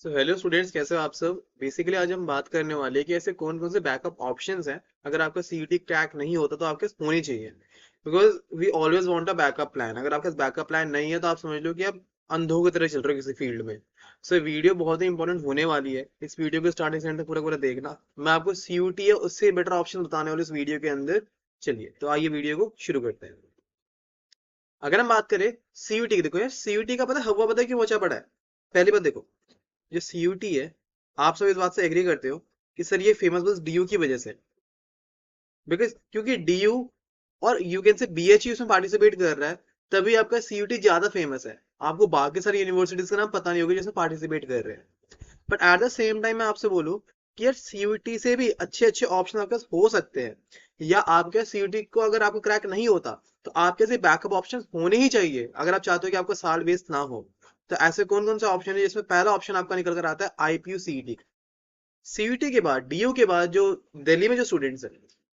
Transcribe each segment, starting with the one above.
So hello students, कैसे हो आप सब। बेसिकली आज हम बात करने वाले हैं कि ऐसे कौन कौन से बैकअप ऑप्शंस हैं अगर आपका सीईटी क्रैक नहीं होता तो आपके पास होनी चाहिए। Because we always want a backup plan. अगर आपके पास बैकअप प्लान नहीं है तो आप समझ लो कि आप अंधों की तरह चल रहे हो किसी फील्ड में। सो वीडियो बहुत ही इंपॉर्टेंट होने वाली है। इस वीडियो को स्टार्टिंग से एंड तक पूरा पूरा देखना। मैं आपको सीयूटी या उससे बेटर ऑप्शन बताने वाले इस वीडियो के अंदर। चलिए तो आइए वीडियो को शुरू करते हैं। अगर हम बात करें सीयूटी की, देखो यार सीयूटी का पता हवा पता है क्यों बचा पड़ा है। पहली बात देखो, जो सीयूटी है, आप सब इस बात से एग्री करते हो कि सर ये फेमस बस डीयू की वजह से। बिकॉज क्योंकि डीयू और यू कैन से बीएचयू उसमें पार्टिसिपेट कर रहा है, तभी आपका सीयूटी ज्यादा फेमस है। आपको बाकी सारी यूनिवर्सिटीज का नाम पता नहीं होगा जिसमें पार्टिसिपेट कर रहे हैं। But at the same time मैं आपसे बोलूं कि यार सीयूटी से भी अच्छे अच्छे ऑप्शन आपके पास हो सकते हैं। या आपके सीयूटी को अगर आपको क्रैक नहीं होता तो आपके से बैकअप ऑप्शन होने ही चाहिए अगर आप चाहते हो कि आपका साल वेस्ट ना हो। तो ऐसे कौन कौन से ऑप्शन है जिसमें पहला ऑप्शन आपका निकल कर आता है आईपीयू सीईटी। सीयूटी के बाद डीयू के बाद जो दिल्ली में जो स्टूडेंट्स हैं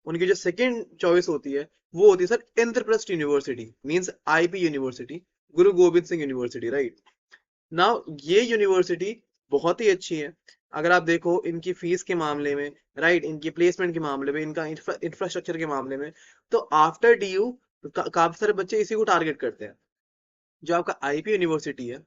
उनकी जो सेकंड चॉइस होती है वो होती है sir Indraprastha university, means IP university, Guru Gobind Singh university, right. Now ये यूनिवर्सिटी बहुत ही अच्छी है। अगर आप देखो इनकी फीस के मामले में, राइट, इनकी प्लेसमेंट के मामले में, इनका इंफ्रास्ट्रक्चर के मामले में, तो आफ्टर डीयू काफी सारे बच्चे इसी को टारगेट करते हैं। जो आपका आईपी यूनिवर्सिटी है,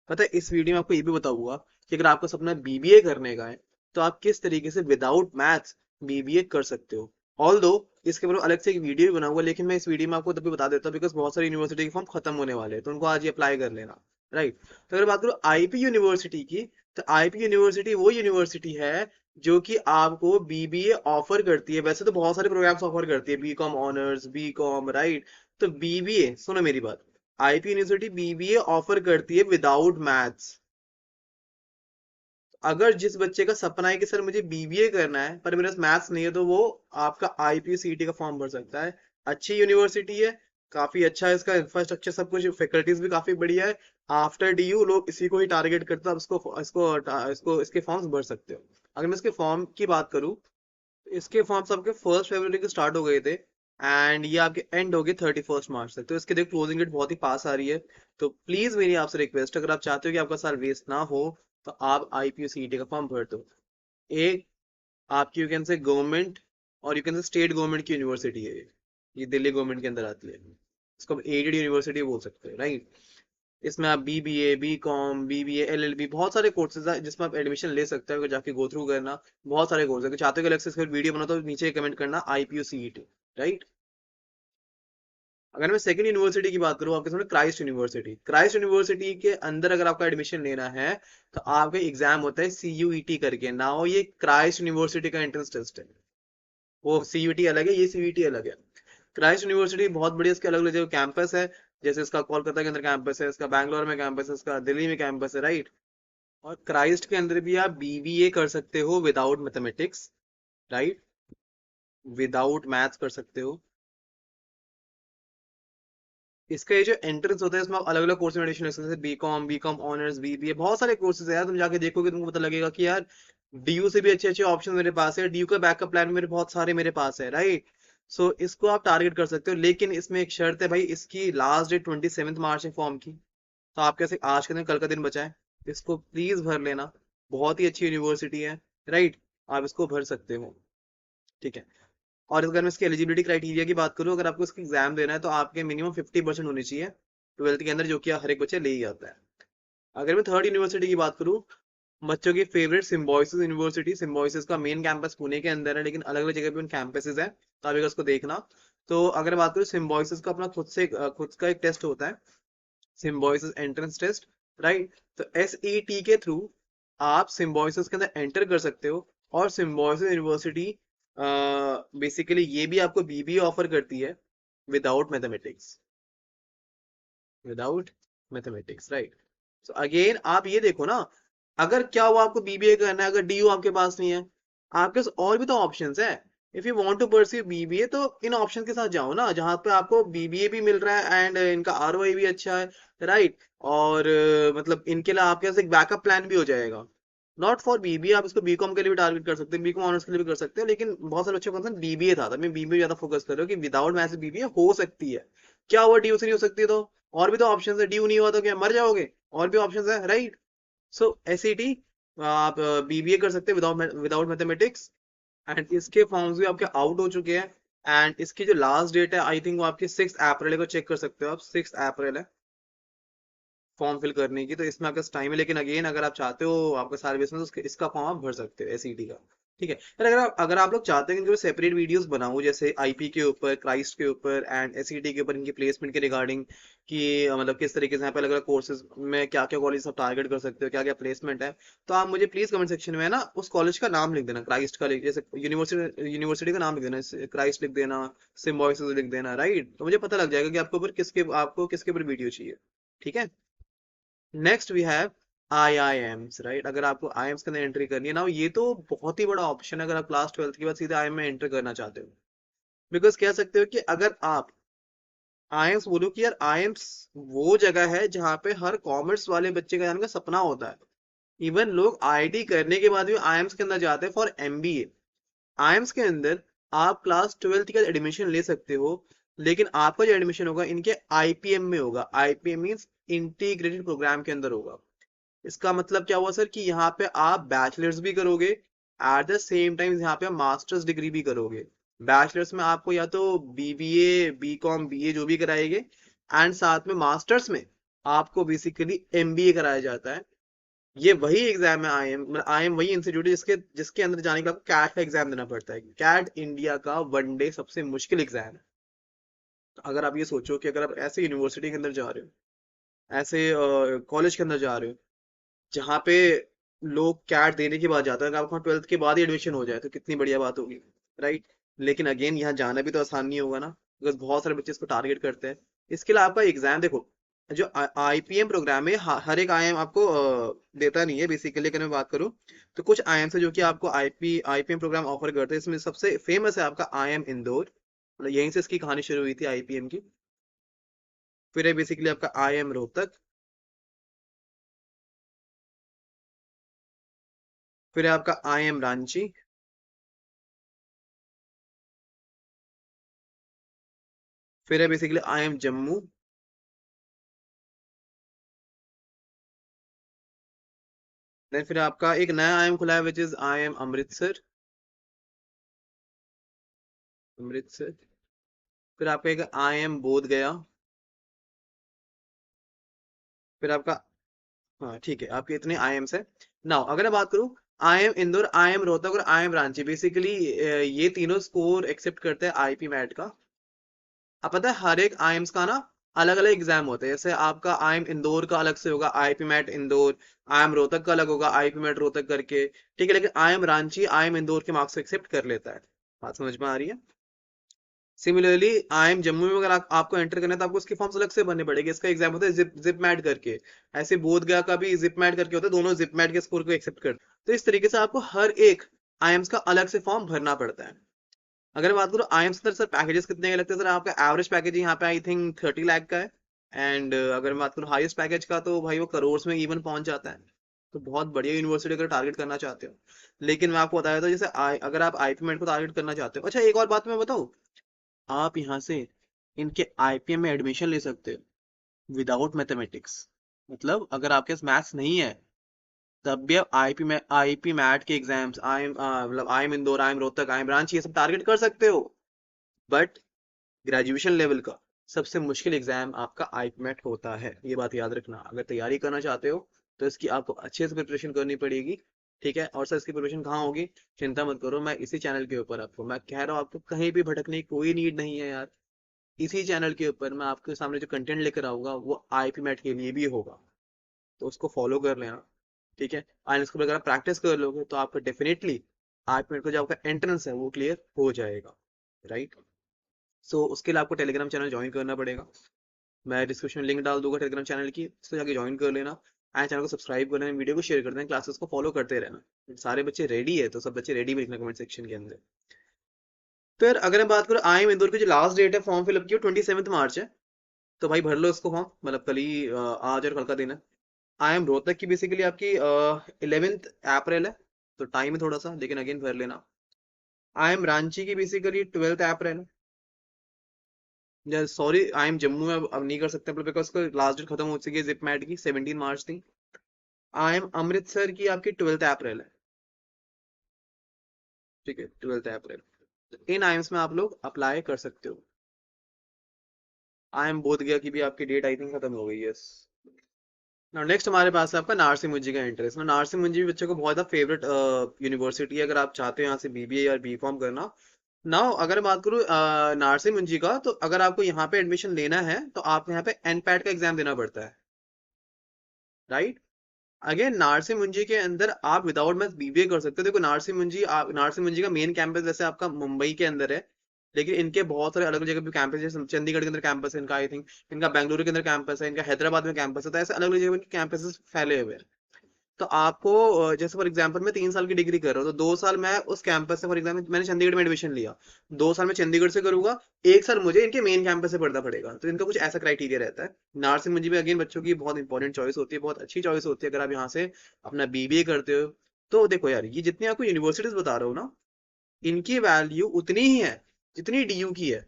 पता है इस वीडियो में आपको ये भी बताऊंगा कि अगर आपका सपना बीबीए करने का है तो आप किस तरीके से विदाउट मैथ्स बीबीए कर सकते हो। ऑल दो इसके ऊपर अलग से एक वीडियो भी बनाऊंगा, लेकिन मैं इस वीडियो में आपको तभी बता देता हूँ बिकॉज बहुत सारी यूनिवर्सिटी के फॉर्म खत्म होने वाले हैं तो उनको आज ही अप्लाई कर लेना, राइट। तो अगर बात करूँ आईपी यूनिवर्सिटी की, तो आईपी यूनिवर्सिटी वो यूनिवर्सिटी है जो कि आपको बीबीए ऑफर करती है। वैसे तो बहुत सारे प्रोग्राम्स ऑफर करती है, बीकॉम ऑनर्स, बीकॉम, राइट। तो बीबीए, सुनो मेरी बात, आईपी यूनिवर्सिटी बीबीए ऑफर करती है विदाउट मैथ्स। अगर जिस बच्चे का सपना है कि सर मुझे बीबीए करना है पर मेरे पास मैथ्स नहीं है, तो वो आपका आईपी सीईटी का फॉर्म भर सकता है। अच्छी यूनिवर्सिटी है, काफी अच्छा है इसका इंफ्रास्ट्रक्चर, सब कुछ, फैकल्टीज भी काफी बढ़िया है। आफ्टर डीयू लोग इसी को ही टारगेट करते हैं। आप इसको इसको इसको इसके फॉर्म्स भर सकते हो। अगर मैं इसके फॉर्म की बात करूँ, इसके फॉर्म्स आपके 1 फरवरी को स्टार्ट हो गए थे एंड ये आपके एंड हो गए 31 मार्च तक। तो इसके देख क्लोजिंग डेट बहुत ही पास आ रही है। तो प्लीज मेरी आपसे रिक्वेस्ट, अगर आप चाहते हो कि आपका साल वेस्ट ना हो तो आप आईपीयू सीईटी का फॉर्म भर दो। एक आपकी यू कैन से गवर्नमेंट और you can say state government की यूनिवर्सिटी है ये दिल्ली गवर्नमेंट के अंदर आती है। इसको आप एडेड यूनिवर्सिटी बोल सकते हैं, राइट। इसमें आप बीबीए, बीकॉम, बीबीए, एलएलबी, बहुत सारे कोर्सेज है जिसमें आप एडमिशन ले सकते हो। अगर जाके गो थ्रू करना, बहुत सारे कोर्स है। अगर चाहते हो कि अलग से इसका वीडियो बना तो नीचे कमेंट करना आईपीयू सीईटी, राइट। अगर मैं सेकंड यूनिवर्सिटी की बात करूं, आपके सामने क्राइस्ट यूनिवर्सिटी। क्राइस्ट यूनिवर्सिटी के अंदर अगर आपका एडमिशन लेना है तो आपका एग्जाम होता है सीयूईटी करके ना हो। ये क्राइस्ट यूनिवर्सिटी का एंट्रेंस टेस्ट है। वो सीयूटी अलग है, ये सीयूटी अलग है। क्राइस्ट यूनिवर्सिटी बहुत बढ़िया, इसके अलग अलग जगह कैंपस है। जैसे इसका कोलकाता के अंदर कैंपस है, इसका बैंगलोर में कैंपस है, इसका दिल्ली में कैंपस है, राइट। और क्राइस्ट के अंदर भी आप बीबीए कर सकते हो without mathematics, right, without maths कर सकते हो। इसका ये जो एंट्रेंस होता है इसमें आप अलग अलग कोर्स में एडमिशन ले सकते हैं, बीकॉम, बीकॉम ऑनर्स, बीबीए, बहुत सारे कोर्सेज है यार। तुम जाके देखोगे तुमको पता लगेगा कि यार डीयू से भी अच्छे अच्छे ऑप्शन मेरे पास है। डीयू का बैकअप प्लान मेरे बहुत सारे मेरे पास है, राइट। सो इसको आप टारगेट कर सकते हो, लेकिन इसमें एक शर्त है भाई, इसकी लास्ट डेट 27 मार्च है फॉर्म की। तो आप कैसे आज के दिन कल का दिन बचा है, इसको प्लीज भर लेना। बहुत ही अच्छी यूनिवर्सिटी है, राइट। आप इसको भर सकते हो, ठीक है। और अगर मैं इसकी एलिजिबिलिटी क्राइटेरिया की बात करूं, अगर आपको इसका एग्जाम देना है तो आपके मिनिमम 50% होनी चाहिए ट्वेल्थ के अंदर, जो कि हर एक बच्चे ले ही आता है। अगर मैं थर्ड यूनिवर्सिटी की बात करूं, बच्चों की फेवरेट सिम्बोयसिस यूनिवर्सिटी। सिम्बोयसिस का मेन कैंपस पुणे के अंदर है, लेकिन अलग अलग जगह पे उन कैंपसेस है, तो आप एक उसको देखना। तो अगर बात करूं सिम्बोयसिस का, अपना खुद का एक टेस्ट होता है, सिम्बोयसिस एंट्रेंस टेस्ट, राइट। तो एसईटी के थ्रू आप सिम्बोयसिस के अंदर एंटर कर सकते हो। और सिम्बोयसिस यूनिवर्सिटी बेसिकली ये भी आपको बीबीए ऑफर करती है without mathematics, without mathematics, right. So again आप ये देखो ना, अगर क्या हुआ आपको बीबीए करना है, अगर डीयू आपके पास नहीं है, आपके पास और भी तो ऑप्शंस है। If you want to pursue BBA तो इन ऑप्शन के साथ जाओ ना, जहां पे आपको बीबीए भी मिल रहा है एंड इनका आरओआई भी अच्छा है, राइट। और मतलब इनके लिए आपके पास एक बैकअप प्लान भी हो जाएगा। नॉट फॉर बीबीए, आप इसको बीकॉम के लिए भी टारगेट कर सकते हैं, बीकॉम ऑनर्स के लिए भी कर सकते हैं, लेकिन बहुत सारे बच्चों का कंसर्न बीबीए था, तो मैं बीबीए ज्यादा फोकस कर रहा हूँ कि विदाउट मैथ्स बीबीए हो सकती है। क्या हुआ डीयू से नहीं हो सकती तो और भी तो ऑप्शन है। ड्यू नहीं हुआ तो क्या मर जाओगे, और भी ऑप्शन है, राइट। सो एसईटी आप बीबीए कर सकते हैं विदाउट मैथमेटिक्स, एंड इसके फॉर्म्स भी आपके आउट हो चुके हैं। एंड इसकी जो लास्ट डेट है आई थिंक वो आपकी 6 अप्रैल को, चेक कर सकते हो आप, 6 अप्रैल है फॉर्म फिल करने की। तो इसमें आपका टाइम है, लेकिन अगेन अगर आप चाहते हो आपका सर्विस में, तो इसका फॉर्म आप भर सकते हो एसईटी का। ठीक है, फिर अगर आप लोग चाहते हैं कि इनके सेपरेट वीडियोस बनाऊं, जैसे आईपी के ऊपर, क्राइस्ट के ऊपर एंड एसईटी के ऊपर, इनकी प्लेसमेंट के रिगार्डिंग, कि मतलब किस तरीके से यहाँ पे अलग अलग कोर्सेज में क्या क्या कॉलेज आप टारगेट कर सकते हो, क्या क्या प्लेसमेंट है, तो आप मुझे प्लीज कमेंट सेक्शन में ना उस कॉलेज का नाम लिख देना, क्राइस्ट का जैसे यूनिवर्सिटी का नाम लिख देना, क्राइस्ट लिख देना, सिम्बॉयसिस लिख देना, राइट? तो मुझे पता लग जाएगा कि आपको किसके ऊपर वीडियो चाहिए। ठीक है। Next we have IIMs, right? अगर आपको आईएम्स के अंदर एंट्री करनी है ना, ये तो बहुत ही बड़ा ऑप्शन है अगर आप क्लास 12th के बाद सीधे आईएम में एंटर करना चाहते हो। बिकॉज कह सकते हो कि अगर आप आईएम्स बोलो कि यार आईएम्स वो जगह है जहाँ पे हर कॉमर्स वाले बच्चे का जाने का सपना होता है। इवन लोग आईआईटी करने के बाद भी आईएम्स के अंदर जाते हैं फॉर एमबीए। आईएम्स के अंदर आप क्लास 12th का एडमिशन ले सकते हो, लेकिन आपका जो एडमिशन होगा इनके आईपीएम में होगा। आईपीएम मीन्स इंटीग्रेटेड प्रोग्राम के अंदर होगा। इसका मतलब क्या हुआ सर, कि यहाँ पे आप बैचलर्स भी करोगे, एट द सेम टाइम यहाँ पे आप मास्टर्स डिग्री भी करोगे। बैचलर्स में आपको या तो बीबीए, बीकॉम, बीए जो भी कराएंगे, एंड साथ में मास्टर्स में आपको बेसिकली एमबीए कराया जाता है। ये वही एग्जाम है आई एम वही इंस्टीट्यूट है जिसके जिसके अंदर जाने के लिए आपको कैट का एग्जाम देना पड़ता है। कैट इंडिया का वन डे सबसे मुश्किल एग्जाम है। तो अगर आप ये सोचो कि अगर आप ऐसे यूनिवर्सिटी के अंदर जा रहे हो, ऐसे कॉलेज के अंदर जा रहे हो जहाँ पे लोग कैट देने के बाद जाते हैं, अगर आपका 12th के बाद ही एडमिशन हो जाए तो कितनी बढ़िया बात होगी, राइट? लेकिन अगेन यहाँ जाना भी तो आसान नहीं होगा ना, बिकॉज बहुत सारे बच्चे इसको टारगेट करते हैं। इसके लिए आपका एग्जाम देखो, जो आईपीएम प्रोग्राम है, हर एक आईएम आपको देता नहीं है बेसिकली। अगर मैं बात करूँ तो कुछ आईएम्स है जो कि आपको आईपीएम प्रोग्राम ऑफर करते हैं। इसमें सबसे फेमस है आपका आईएम इंदौर, मतलब यहीं से इसकी कहानी शुरू हुई थी आईपीएम की। फिर है बेसिकली आपका आईएम रोहतक, फिर है आपका आईएम रांची, फिर है बेसिकली आईएम जम्मू, देन फिर आपका एक नया आईएम खुला है which is IIM Amritsar. Amritsar. फिर आपका एक आईएम बोध गया। फिर आपका, हाँ ठीक है, आपके इतने आईएम्स है। नाउ अगर मैं बात करूँ, आईएम इंदौर, आईएम रोहतक और आईएम रांची, बेसिकली ये तीनों स्कोर एक्सेप्ट करते हैं आईपी मैट का। अब पता है हर एक आईएम्स का ना अलग अलग एग्जाम होते हैं। जैसे आपका आईएम इंदौर का अलग से होगा, IPMAT Indore. IIM Rohtak का अलग होगा, आईपी मैट रोहतक करके। ठीक है, लेकिन आईएम रांची आईएम इंदौर के मार्क्स को एक्सेप्ट कर लेता है। बात समझ में आ रही है? सिमिलरली आईएम जम्मू में अगर आपको एंटर करना है तो आपको उसके फॉर्म्स अलग से भरने पड़ेंगे। इसका एग्जाम होता है जिप मैट करके। ऐसे बोध गया का भी जिप मैट करके होता है, दोनों जिप मैट के स्कोर को एक्सेप्ट करते हैं। तो इस तरीके से आपको हर एक आईएम्स का अलग से फॉर्म भरना पड़ता है। अगर मैं बात करूँ आईएम्स के सर पैकेजेस कितने के लगते हैं, सर आपका एवरेज पैकेज यहाँ पे आई थिंक 30 लाख का है। एंड अगर मैं बात करूँ हाईएस्ट पैकेज का, तो भाई वो करोड़ में इवन पहुंच जाता है। तो बहुत बढ़िया यूनिवर्सिटी अगर टारगेट करना चाहते हो। लेकिन मैं आपको बताया था, जैसे अगर आप आईपी मेट को टारगेट करना चाहते हो, अच्छा एक और बात मैं बताऊँ, आप यहाँ से इनके आईपीएम में एडमिशन ले सकते हो विदाउट मैथमेटिक्स। मतलब अगर आपके पास मैथ्स नहीं है, तब भी आप आईपी मैट के एग्जाम्स, मतलब IIM Indore, IIM Rohtak, IIM Ranchi, ये सब टारगेट कर सकते हो। बट ग्रेजुएशन लेवल का सबसे मुश्किल एग्जाम आपका आईपी मैट होता है, ये बात याद रखना। अगर तैयारी करना चाहते हो तो इसकी आपको अच्छे से प्रिपरेशन करनी पड़ेगी। ठीक है, और सर इसकी प्रिपरेशन कहाँ होगी, चिंता मत करो, मैं इसी चैनल के ऊपर आपको मैं कह रहा हूँ, आपको कहीं भी भटकने की कोई नीड नहीं है यार। इसी चैनल के ऊपर मैं आपके सामने जो कंटेंट लेकर आऊंगा वो आईपी मैट के लिए भी होगा। तो उसको फॉलो कर लेना। ठीक है, एंड इसको अगर आप प्रैक्टिस कर लोगे तो आपका डेफिनेटली आईपी मैट का जो आपका एंट्रेंस है वो क्लियर हो जाएगा, राइट? सो उसके लिए आपको टेलीग्राम चैनल ज्वाइन करना पड़ेगा। मैं डिस्क्रिप्शन में लिंक डाल दूंगा टेलीग्राम चैनल की, उसको जाके ज्वाइन कर लेना। एंड चैनल को सब्सक्राइब कर लेना, वीडियो को शेयर कर देना, क्लासेस को फॉलो करते रहना। सारे बच्चे रेडी है तो सब बच्चे रेडी भी लिखना कमेंट सेक्शन के अंदर। फिर अगर मैं बात करूँ आई एम इंदौर की, जो लास्ट डेट है फॉर्म फिलअप की, वो 27 मार्च है। तो भाई भर लो इसको फॉर्म, मतलब कल ही आज और कल का दिन है। आई एम रोहतक की बेसिकली आपकी 11 अप्रैल है, तो टाइम है थोड़ा सा, लेकिन अगेन भर लेना। आई एम रांची की बेसिकली 12 अप्रैल है। सॉरी, आई एम जम्मू में अब नहीं कर सकते बिकॉज लास्ट डेट खत्म हो चुकी है जिप मैट की, 17 मार्च थी। IIM अमृतसर की आपकी 12 अप्रैल है, ठीक है, 12 अप्रैल। इन आइम्स में आप लोग अप्लाई कर सकते हो। IIM बोध गया की भी आपकी डेट आई थिंक खत्म हो गई है, यस। नाउ नेक्स्ट हमारे पास है आपका नारसी मुंजी का इंटरेस्ट। नारसी मुंजी भी बच्चों को बहुत ज़्यादा फेवरेट यूनिवर्सिटी है अगर आप चाहते हो यहाँ से BBA या B.Com करना। नाउ अगर मैं बात करूँ नारसी मुंजी का, तो अगर आपको यहाँ पे एडमिशन लेना है तो आपको यहाँ पे NPAT का एग्जाम देना पड़ता है, राइट। अगेन नारसी मुंजी के अंदर आप विदाउट मैथ्स BBA कर सकते हो। देखो नारसी मुंजी का मेन कैंपस वैसे आपका मुंबई के अंदर है, लेकिन इनके बहुत सारे अलग अलग जगह पे कैंपस, जैसे चंडीगढ़ के अंदर कैंपस है इनका आई थिंक, इनका बेंगलुरु के अंदर कैंपस है, इनका हैदराबाद में कैंपस है, तो ऐसे अलग अलग जगह पे कैंपसेस फैले हुए हैं। तो आपको जैसे फॉर एग्जांपल मैं 3 साल की डिग्री कर रहा हूँ, तो 2 साल मैं उस कैंपस से, फॉर एग्जांपल मैंने चंडीगढ़ में एडमिशन लिया, 2 साल मैं चंडीगढ़ से करूंगा, 1 साल मुझे इनके मेन कैंपस से पढ़ना पड़ेगा। तो इनका कुछ ऐसा क्राइटेरिया रहता है। नार्सिंग मुंजी में अगेन बच्चों की बहुत इंपॉर्टेंट चॉइस होती है, बहुत अच्छी चॉइस होती है अगर आप यहाँ से अपना BBA करते हो। तो देखो यार, ये जितनी आपको यूनिवर्सिटीज बता रहा हूँ ना, इनकी वैल्यू उतनी ही है जितनी DU की है।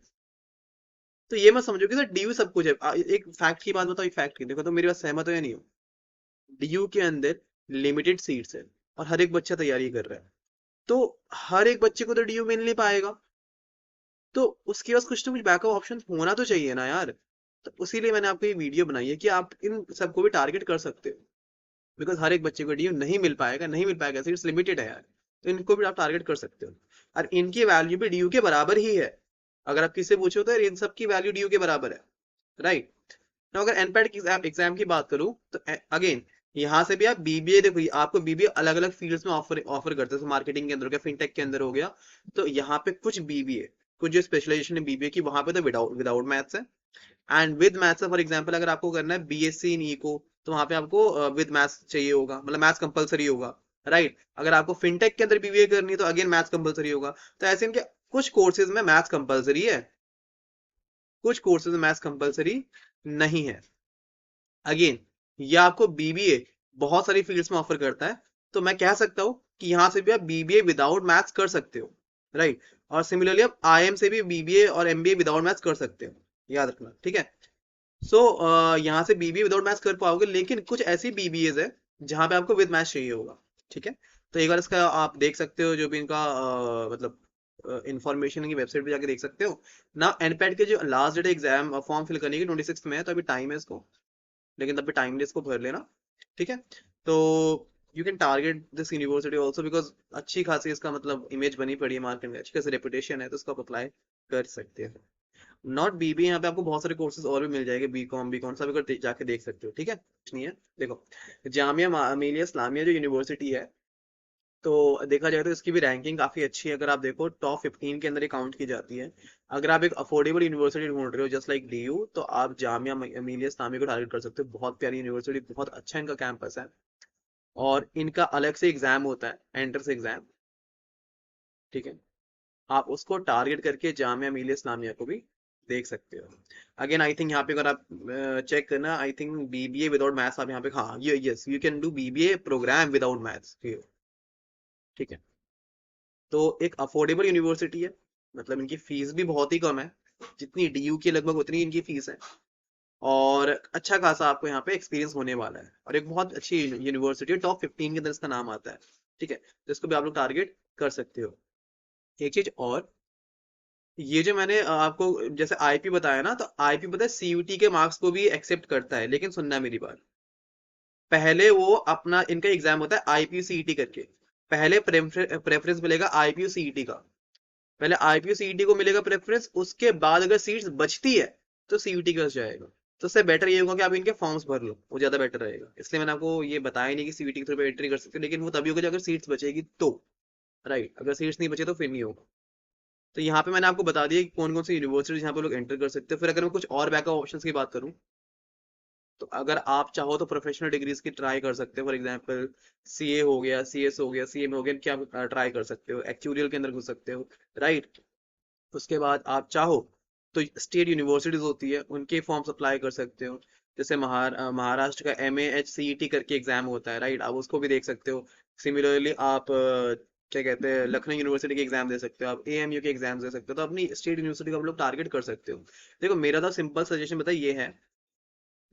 तो ये मत समझो कि सर DU सब कुछ है। एक फैक्ट की बात बताओ, एक फैक्ट की देखो, तो मेरी बात सहमत हो या नहीं हो? DU के अंदर लिमिटेड सीट्स है और हर एक बच्चा तैयारी कर रहा है, तो हर एक बच्चे को तो DU मिल नहीं पाएगा। तो उसके पास कुछ ना कुछ बैकअप ऑप्शन होना तो चाहिए ना यार। तो उसीलिए मैंने आपको ये वीडियो बनाई है कि आप इन सबको भी टारगेट कर सकते हो, बिकॉज हर एक बच्चे को DU नहीं मिल पाएगा, नहीं मिल पाएगा, सीट्स लिमिटेड है यार। तो इनको भी आप टारगेट कर सकते हो, और इनकी वैल्यू भी DU के बराबर ही है। अगर आप किससे पूछो तो यार इन सब की वैल्यू DU के बराबर है, राइट। ना अगर एनपैट की एग्जाम की बात करूं, तो अगेन यहाँ से भी आप BBA, देखो आपको BBA अलग अलग फील्ड्स में ऑफर ऑफर करते हैं, मार्केटिंग के अंदर हो गया, फिनटेक के अंदर हो गया। तो यहाँ पे कुछ BBA, कुछ जो स्पेशलाइजेशन है BBA की, वहां पे तो विदाउट विदाउट मैथ्स है, एंड विद मैथ्स है। फॉर एग्जाम्पल अगर आपको करना है BSc इन इको, तो वहां पे आपको विद मैथ्स चाहिए होगा, मतलब मैथ्स कंपलसरी होगा, राइट। अगर आपको फिनटेक के अंदर BBA करनी है तो अगेन मैथ्स कंपलसरी होगा। तो ऐसे इनके कुछ कोर्सेज में मैथ्स कंपलसरी है, कुछ कोर्सेज में मैथ्स कंपलसरी नहीं है। अगेन ये आपको BBA बहुत सारी फील्ड्स में ऑफर करता है, तो मैं कह सकता हूँ कि यहाँ से भी आप BBA विदाउट मैथ्स कर सकते हो, राइट। और सिमिलरली आप IIM से भी BBA और MBA विदाउट मैथ्स कर सकते हो, याद रखना, ठीक है। सो यहाँ से BBA विदाउट मैथ्स कर पाओगे, लेकिन कुछ ऐसी BBAs है जहाँ पे आपको विद मैथ्स चाहिए होगा, ठीक है। तो एक बार इसका आप देख सकते हो, जो भी इनका मतलब इंफॉर्मेशन की वेबसाइट पे जाके देख सकते हो ना। एनपैट के जो last date exam form fill करने की 26 में है, तो अभी टाइम है इसको, लेकिन तब भी टाइमलेस को भर लेना, ठीक है। तो you can target this university also, because अच्छी खासी इसका मतलब इमेज बनी पड़ी है मार्केट में, अच्छी खासी रेपुटेशन है, तो इसको आप अप्लाई कर सकते हैं। नॉट BBA, यहाँ पे आपको बहुत सारे कोर्सेज और भी मिल जाएंगे, B.Com सब अगर जाके देख सकते हो, ठीक है, कुछ नहीं है। देखो जामिया मिलिया इस्लामिया जो यूनिवर्सिटी है, तो देखा जाए तो इसकी भी रैंकिंग काफी अच्छी है। अगर आप देखो टॉप 15 के अंदर ये काउंट की जाती है। अगर आप एक अफोर्डेबल यूनिवर्सिटी ढूंढ रहे हो जस्ट लाइक DU, तो आप जामिया मिलिया इस्लामिया को टारगेट कर सकते हो। बहुत प्यारी यूनिवर्सिटी, बहुत अच्छा इनका कैंपस है, और इनका अलग से एग्जाम होता है, एंट्रेंस एग्जाम, ठीक है। आप उसको टारगेट करके जामिया मिलिया इस्लामिया को भी देख सकते हो। अगेन आई थिंक यहाँ पे अगर आप चेक करना, I think BBA without maths आप यहाँ पे, हाँ ये yes, you can do BBA program without maths, ठीक है। तो एक अफोर्डेबल यूनिवर्सिटी है, मतलब इनकी फीस भी बहुत ही कम है, जितनी DU की लगभग उतनी इनकी फीस है, और अच्छा खासा आपको यहाँ पे एक्सपीरियंस होने वाला है, और एक बहुत अच्छी यूनिवर्सिटी है, टॉप 15 के अंदर इसका नाम आता है, ठीक है। तो इसको भी आप लोग टारगेट कर सकते हो। एक चीज और, ये जो मैंने आपको जैसे IP बताया ना, तो IP पता है CUT के मार्क्स को भी एक्सेप्ट करता है, लेकिन सुनना मेरी बात, पहले वो अपना इनका एग्जाम होता है IPCET करके, पहले प्रेफरेंस मिलेगा IPCET का, पहले IPCET को मिलेगा प्रेफरेंस, उसके बाद अगर सीट्स बचती है तो CUT के पास जाएगा। तो उससे बेटर ये होगा कि आप इनके फॉर्म्स भर लो, वो ज्यादा बेटर रहेगा। इसलिए मैंने आपको ये बताया नहीं कि CUT के थ्रू पे एंट्री कर सकते हो, लेकिन वो तभी होगा जब अगर सीट्स बचेगी तो, राइट। अगर सीट्स नहीं बचे तो फिर नहीं होगा। तो यहाँ पे मैंने आपको बता दिया कि कौन कौन सी यूनिवर्सिटीज यहाँ पे लोग एंटर कर सकते हैं। फिर अगर मैं कुछ और बैकअप ऑप्शंस की बात करूँ, तो अगर आप चाहो तो प्रोफेशनल डिग्रीज की ट्राई कर सकते हो। फॉर एग्जांपल CA हो गया, CS हो गया, CM हो गया, क्या ट्राई कर सकते हो, एक्चुरियल के अंदर घुस सकते हो, राइट। उसके बाद आप चाहो तो स्टेट यूनिवर्सिटीज होती है, उनके फॉर्म्स अप्लाई कर सकते हो। जैसे महाराष्ट्र का MAHCET करके एग्जाम होता है, राइट, आप उसको भी देख सकते हो। सिमिलरली आप क्या कहते हैं, लखनऊ यूनिवर्सिटी के एग्जाम दे सकते हो, आप AMU के एग्जाम दे सकते हो। तो अपनी स्टेट यूनिवर्सिटी को आप लोग टारगेट कर सकते हो। देखो मेरा तो सिंपल सजेशन बताइए ये है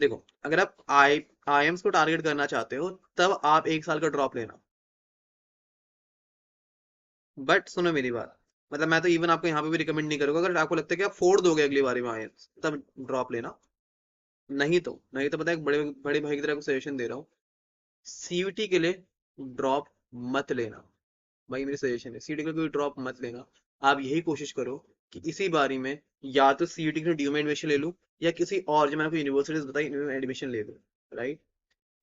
देखो, अगर आप आईएम्स को टारगेट करना चाहते हो तब आप 1 साल का ड्रॉप लेना। बट सुनो मेरी बात, मतलब मैं तो इवन आपको यहाँ पे भी रिकमेंड नहीं करूंगा, अगर आपको लगता है कि आप फोड़ दोगे अगली बारी में आईएम्स तब ड्रॉप लेना। नहीं तो पता है, एक बड़े बड़े भाई की तरह को सजेशन दे रहा हूँ, सीयूटी के लिए ड्रॉप मत लेना। भाई मेरी सजेशन है, सीयूटी के लिए कोई ड्रॉप मत लेना। आप यही कोशिश करो कि इसी बारी में या तो सीयूटी के लिए ड्यू में एडमिशन ले लूँ, या किसी और जो मैंने आपको यूनिवर्सिटीज बताई इनमें एडमिशन ले लूँ। राइट।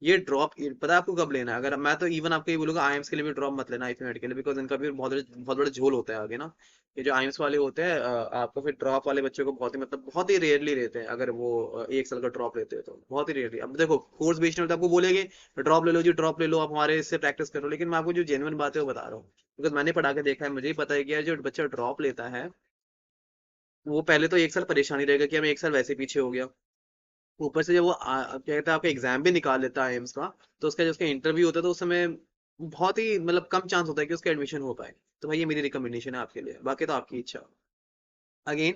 ये ड्रॉप पता है आपको कब लेना है? अगर मैं तो इवन आपको ये बोलूंगा, आईएम्स के लिए भी ड्रॉप मत लेना, आईपीमेट के लिए, बिकॉज इनका भी बहुत बड़ा झोल होता है आगे ना। ये जो आईएम्स वाले होते हैं, आपको फिर ड्रॉप वाले बच्चों को बहुत ही, मतलब बहुत ही रेयरली लेते हैं, अगर वो 1 साल का ड्रॉप लेते हैं तो बहुत ही रेयरली। अब देखो, कोर्स बेचने में तो आपको बोलेंगे ड्रॉप ले लो जी, ड्रॉप ले लो, आप हमारे इससे प्रैक्टिस करो, लेकिन मैं आपको जो जेन्युइन बात है वो बता रहा हूँ, बिकॉज मैंने पढ़ा के देखा है, मुझे ही पता है कि यार जो बच्चा ड्रॉप लेता है, वो पहले तो 1 साल परेशानी रहेगा कि हमें 1 साल वैसे पीछे हो गया। ऊपर से जब वो क्या कहते हैं, आपका एग्जाम भी निकाल लेता है एम्स का, तो उसका जो उसका इंटरव्यू होता है तो उस समय बहुत ही, मतलब कम चांस होता है कि उसका एडमिशन हो पाए। तो भाई ये मेरी रिकमेंडेशन है आपके लिए, बाकी तो आपकी इच्छा। अगेन,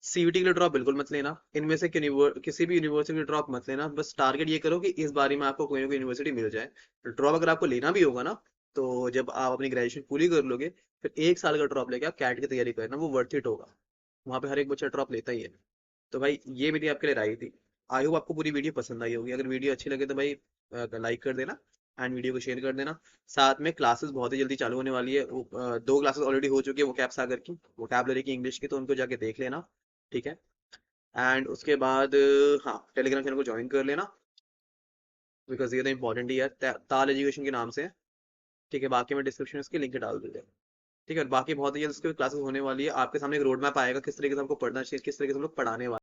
सीयूटी के लिए ड्रॉप बिल्कुल मत लेना, इनमें से किसी भी यूनिवर्सिटी के ड्रॉप मत लेना। बस टारगेट ये करो कि इस बारी में आपको कोई ना कोई यूनिवर्सिटी मिल जाए। ड्रॉप अगर आपको लेना भी होगा ना, तो जब आप अपनी ग्रेजुएशन पूरी कर लोगे, फिर 1 साल का ड्रॉप लेके आप कैट की तैयारी करना, वो वर्थ इट होगा। वहां पे हर एक बच्चा ड्रॉप लेता ही है। तो भाई ये मेरी आपके लिए राय थी। आई होप आपको पूरी वीडियो पसंद आई होगी। अगर वीडियो अच्छी लगे तो भाई लाइक कर देना, एंड वीडियो को शेयर कर देना। साथ में क्लासेस बहुत ही जल्दी चालू होने वाली है, 2 क्लासेस ऑलरेडी हो चुकी है वोकैब सागर की, वोकैबलरी की, इंग्लिश की, तो उनको जाके देख लेना। ठीक है। एंड उसके बाद हाँ, टेलीग्राम चैनल को ज्वाइन कर लेना, बिकॉज ये तो इंपॉर्टेंट ही है, ताल एजुकेशन के नाम से है। ठीक है, बाकी मैं डिस्क्रिप्शन में इसकी लिंक डाल दूंगा। ठीक है, बाकी बहुत ही जल्द इसकी क्लासेस होने वाली है, आपके सामने एक रोड मैप आएगा किस तरीके से हमको पढ़ना चाहिए, किस तरीके से हम लोग पढ़ाने वाले हैं।